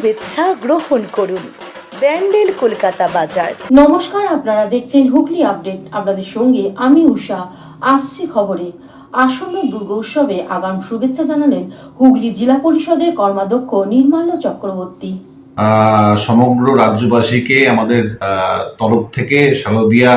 শুভেচ্ছা গ্রহণ করুন। ব্যান্ডেল কলকাতা বাজার। নমস্কার, আপনারা দেখছেন হুগলি আপডেট। আপনাদের সঙ্গে আমি উষা। আসছি খবরে। আসন্ন দুর্গোৎসবে আগাম শুভেচ্ছা জানালেন হুগলি জেলা পরিষদের কর্মাধ্যক্ষ নির্মাল্য চক্রবর্তী। সমগ্র রাজ্যবাসীকে আমাদের তরফ থেকে শারদীয়া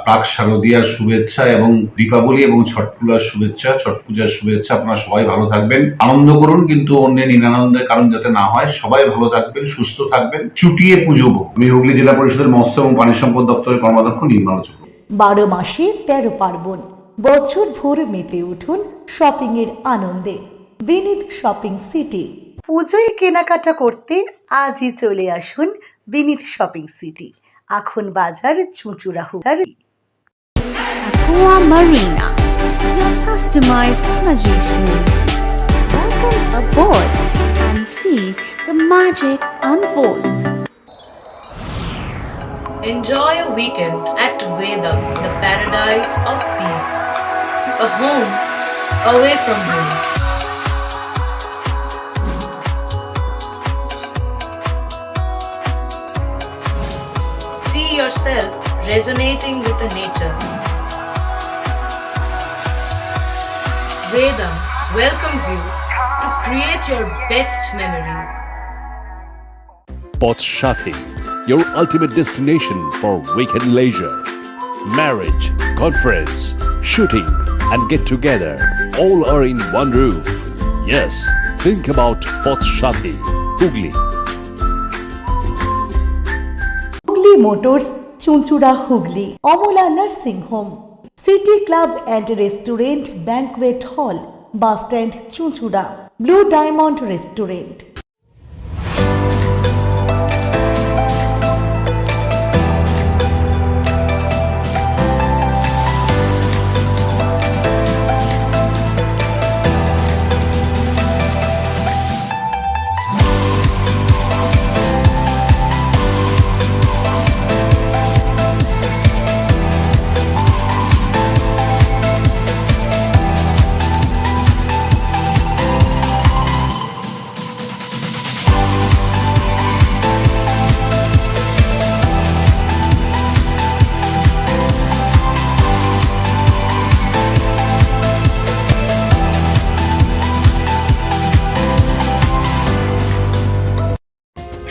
প্রাক শারদীয়ার শুভেচ্ছা এবং দীপাবলি এবং ছট পূজার শুভেচ্ছা, ছট পূজার শুভেচ্ছা। আপনারা সবাই ভালো থাকবেন, আনন্দ করুন, কিন্তু অন্যের নিরানন্দের কারণ যাতে না হয়। সবাই ভালো থাকবেন, সুস্থ থাকবেন, চুটিয়ে পুজোবো। আমি হুগলি জেলা পরিষদের মৎস্য এবং প্রাণী সম্পদ দপ্তরের কর্মাধ্যক্ষ নির্মাল্য চক্রবর্তী। 12 মাসে 13 পার্বণ, বছর ভোর মেতে উঠুন শপিং এর আনন্দে। বিনীত শপিং সিটি। পুজোয় কেনাকাটা করতে আজই চলে আসুন বিনীত শপিং সিটি, আখন বাজার, চুঁচুড়াহুড়ি। Aqua Marina, your customized magician. Welcome aboard and see the magic unfold. Enjoy a weekend at Vedam, the paradise of peace. A home away from home. See yourself resonating with the nature. Vedam welcomes you to create your best memories. Potshati, your ultimate destination for weekend leisure. Marriage, conference, shooting, and get together all are in one roof. Yes, think about Potshati, Hugli. Hooghly motors, Chuchura Hooghly. Amala nursing home, city club and restaurant, banquet হল, bus stand, চুঁচুড়া। Blue diamond restaurant.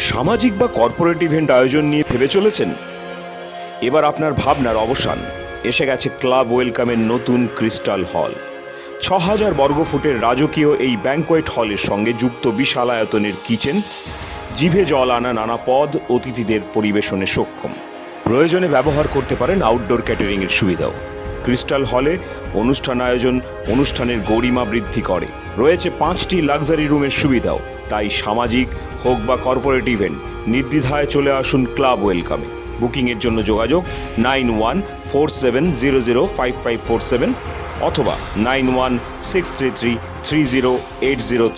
সামাজিক বা corporate event আয়োজন নিয়ে ভেবে চলেছেন? এবার আপনার ভাবনার অবসান। এসে গেছে ক্লাব ওয়েলকামের নতুন ক্রিস্টাল হল। 6000 বর্গফুটের রাজকীয় এই ব্যাংকোয়েট হলের সঙ্গে যুক্ত বিশাল আয়তনের কিচেন, জিভে জল আনা নানা পদ অতিথিদের পরিবেশনে সক্ষম। প্রয়োজনে ব্যবহার করতে পারেন আউটডোর ক্যাটারিং এর সুবিধাও। ক্রিস্টাল হলে অনুষ্ঠান আয়োজন অনুষ্ঠানের গরিমা বৃদ্ধি করে। রয়েছে 5টি লাক্সারি রুমের সুবিধাও। তাই সামাজিক হোক বা কর্পোরেট ইভেন্ট, নির্দ্বিধায় চলে আসুন ক্লাব ওয়েলকামে। বুকিংয়ের জন্য যোগাযোগ 9147005547 অথবা 9163333080।